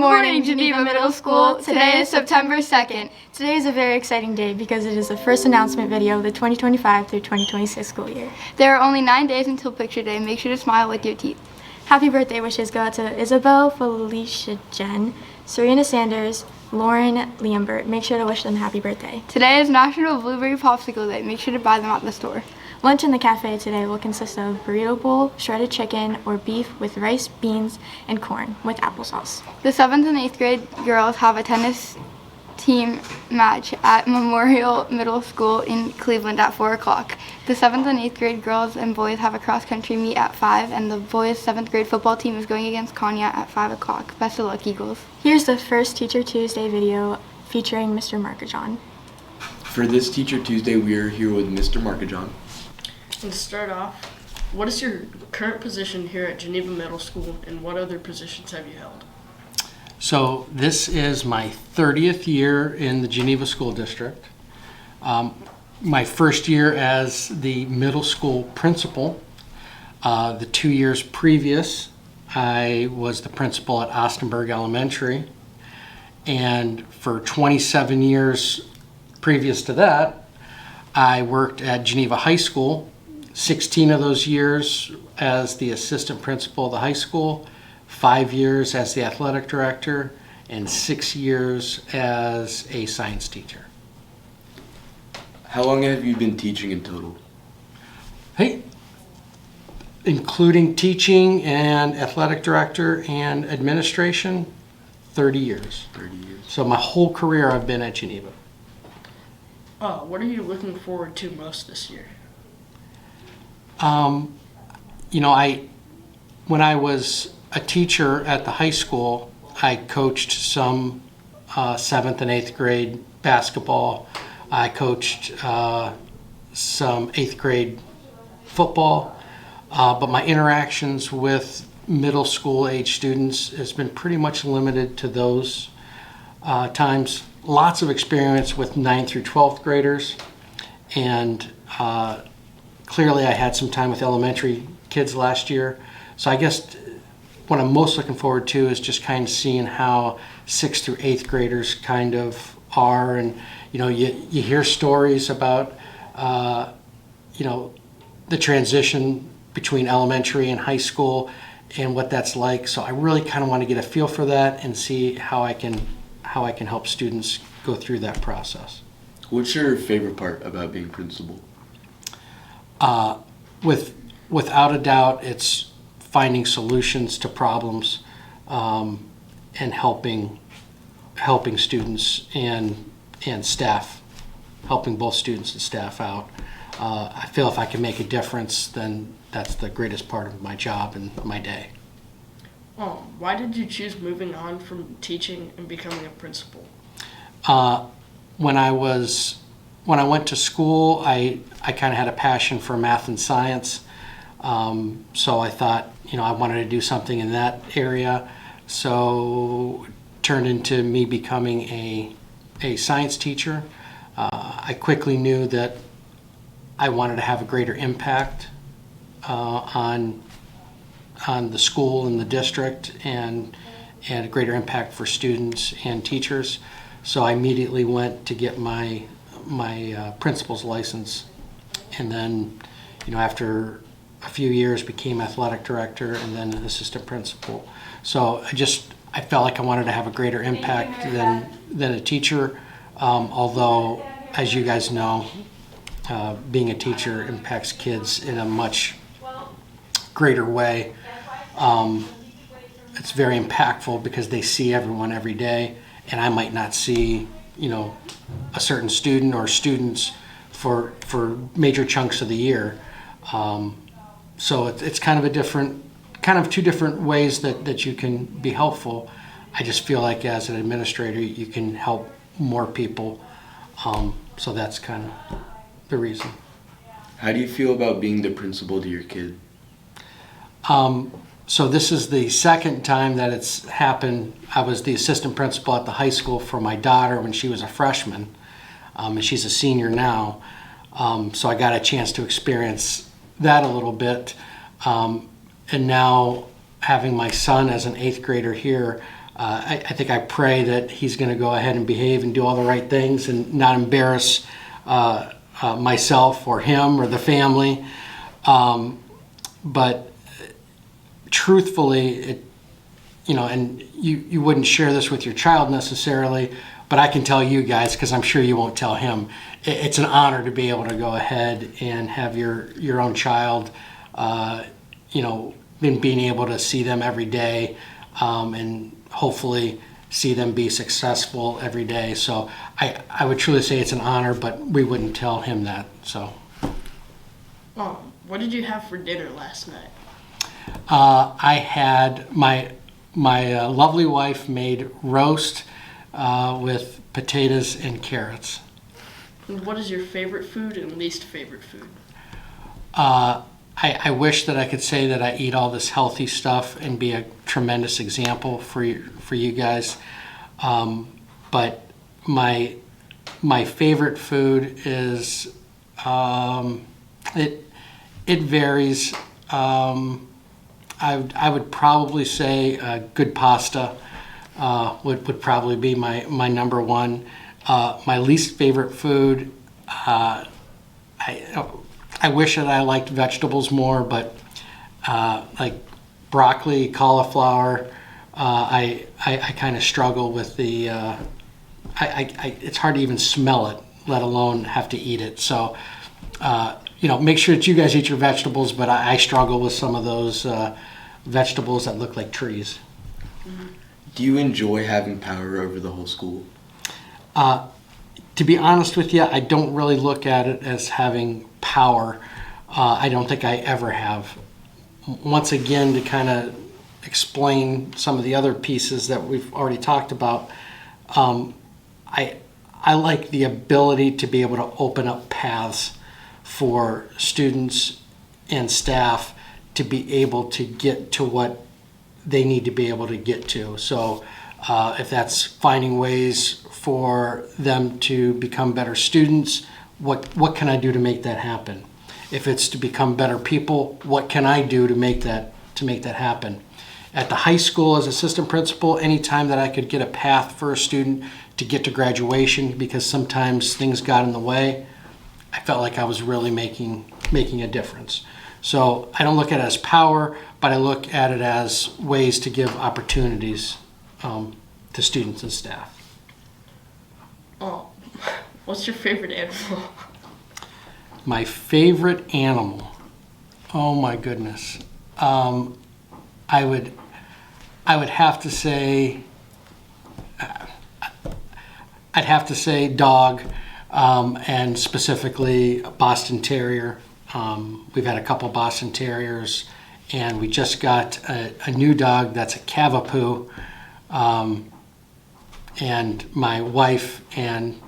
morning, Geneva Middle School. Today is September 2nd. Today is a very exciting day because it is the first announcement video of the 2025 through 2026 school year. There are only 9 days until picture day. Make sure to smile with your teeth. Happy birthday wishes go out to Isabel, Felicia Jen, Serena Sanders, Lauren Liambert. Make sure to wish them happy birthday. Today is National Blueberry Popsicle Day. Make sure to buy them at the store. Lunch in the cafe today will consist of burrito bowl, shredded chicken, or beef with rice, beans, and corn with applesauce. The 7th and 8th grade girls have a tennis team match at Memorial Middle School in Cleveland at 4 o'clock. The 7th and 8th grade girls and boys have a cross-country meet at 5, and the boys' 7th grade football team is going against Konya at 5 o'clock. Best of luck, Eagles. Here's the first Teacher Tuesday video featuring Mr. Markajon. For this Teacher Tuesday, we are here with Mr. Markajon. And to start off, what is your current position here at Geneva Middle School, and what other positions have you held? So this is my 30th year in the Geneva School District. My first year as the middle school principal. The 2 years previous, I was the principal at Ostenburg Elementary. And for 27 years previous to that, I worked at Geneva High School. 16 of those years as the assistant principal of the high school, 5 years as the athletic director, and 6 years as a science teacher. How long have you been teaching in total? Hey, including teaching and athletic director and administration, 30 years. 30 years. So my whole career I've been at Geneva. What are you looking forward to most this year? When I was a teacher at the high school, I coached some 7th and 8th grade basketball. I coached some 8th grade football, but my interactions with middle school age students has been pretty much limited to those times. Lots of experience with 9th through 12th graders, and clearly I had some time with elementary kids last year. So I guess what I'm most looking forward to is just kind of seeing how 6th through 8th graders kind of are. And, you hear stories about, the transition between elementary and high school and what that's like. So I really kind of want to get a feel for that and see how I can help students go through that process. What's your favorite part about being principal? Without a doubt, it's finding solutions to problems and helping students and staff, helping both students and staff out. I feel if I can make a difference, then that's the greatest part of my job and my day. Why did you choose moving on from teaching and becoming a principal? When I went to school, I kind of had a passion for math and science. So I thought, I wanted to do something in that area. So it turned into me becoming a science teacher. I quickly knew that I wanted to have a greater impact on the school and the district and a greater impact for students and teachers. So I immediately went to get my principal's license, and then after a few years became athletic director and then an assistant principal. So I felt like I wanted to have a greater impact than a teacher, although as you guys know, being a teacher impacts kids in a much greater way. It's very impactful because they see everyone every day, and I might not see a certain student or students for major chunks of the year. So it's kind of two different ways that you can be helpful. I just feel like as an administrator you can help more people, so that's kind of the reason. How do you feel about being the principal to your kid? So this is the second time that it's happened. I was the assistant principal at the high school for my daughter when she was a freshman, and she's a senior now. So I got a chance to experience that a little bit. And now having my son as an 8th grader here, I think I pray that he's going to go ahead and behave and do all the right things and not embarrass myself or him or the family. But truthfully, and you wouldn't share this with your child necessarily, but I can tell you guys, because I'm sure you won't tell him, it's an honor to be able to go ahead and have your own child, and being able to see them every day, and hopefully see them be successful every day. So I would truly say it's an honor, but we wouldn't tell him that. So. What did you have for dinner last night? I had my lovely wife made roast with potatoes and carrots. And what is your favorite food and least favorite food? I wish that I could say that I eat all this healthy stuff and be a tremendous example for you guys. But my favorite food is it varies. I would probably say good pasta would probably be my number one. My least favorite food, I wish that I liked vegetables more, but like broccoli, cauliflower, I kind of struggle with the. It's hard to even smell it, let alone have to eat it. So, make sure that you guys eat your vegetables, but I struggle with some of those vegetables that look like trees. Do you enjoy having power over the whole school? To be honest with you, I don't really look at it as having power. I don't think I ever have. Once again, to kind of explain some of the other pieces that we've already talked about, I like the ability to be able to open up paths for students and staff to be able to get to what they need to be able to get to. So if that's finding ways for them to become better students, what can I do to make that happen? If it's to become better people, what can I do to make that happen? At the high school as assistant principal, anytime that I could get a path for a student to get to graduation, because sometimes things got in the way, I felt like I was really making a difference. So I don't look at it as power, but I look at it as ways to give opportunities to students and staff. What's your favorite animal? My favorite animal? Oh my goodness. I would have to say, I'd have to say dog, and specifically Boston Terrier. We've had a couple Boston Terriers, and we just got a new dog that's a Cavapoo. And my wife and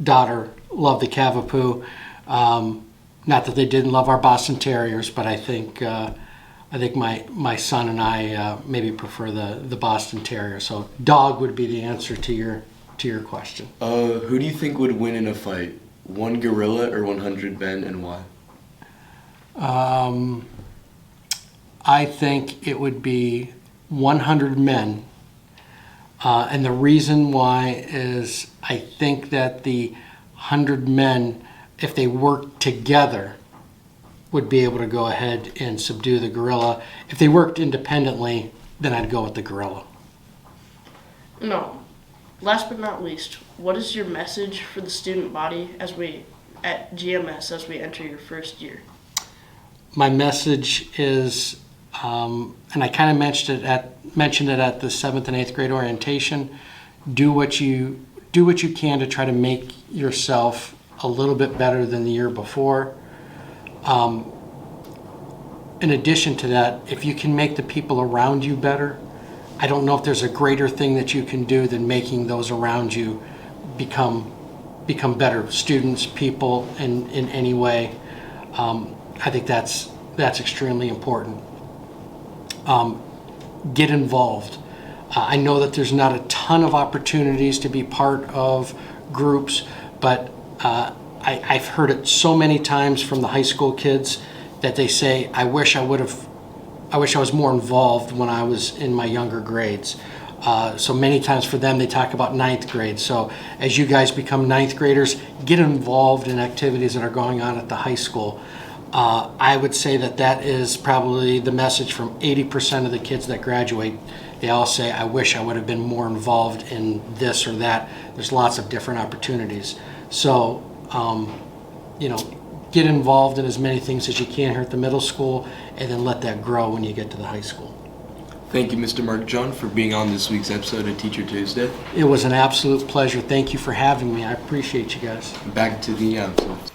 daughter love the Cavapoo. Not that they didn't love our Boston Terriers, but I think my son and I maybe prefer the Boston Terrier. So dog would be the answer to your question. Who do you think would win in a fight? One gorilla or 100 men, and why? I think it would be 100 men. And the reason why is I think that the 100 men, if they worked together, would be able to go ahead and subdue the gorilla. If they worked independently, then I'd go with the gorilla. No. Last but not least, what is your message for the student body at GMS as we enter your first year? My message is, and I kind of mentioned it at the 7th and 8th grade orientation, do what you can to try to make yourself a little bit better than the year before. In addition to that, if you can make the people around you better, I don't know if there's a greater thing that you can do than making those around you become better students, people in any way. I think that's extremely important. Get involved. I know that there's not a ton of opportunities to be part of groups, but I've heard it so many times from the high school kids that they say, I wish I was more involved when I was in my younger grades. So many times for them, they talk about ninth grade. So as you guys become ninth graders, get involved in activities that are going on at the high school. I would say that that is probably the message from 80% of the kids that graduate. They all say, I wish I would have been more involved in this or that. There's lots of different opportunities. So, get involved in as many things as you can here at the middle school, and then let that grow when you get to the high school. Thank you, Mr. Mark John, for being on this week's episode of Teacher Tuesday. It was an absolute pleasure. Thank you for having me. I appreciate you guys. Back to the announcements.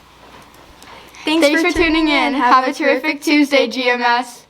Thanks for tuning in. Have a terrific Tuesday, GMS.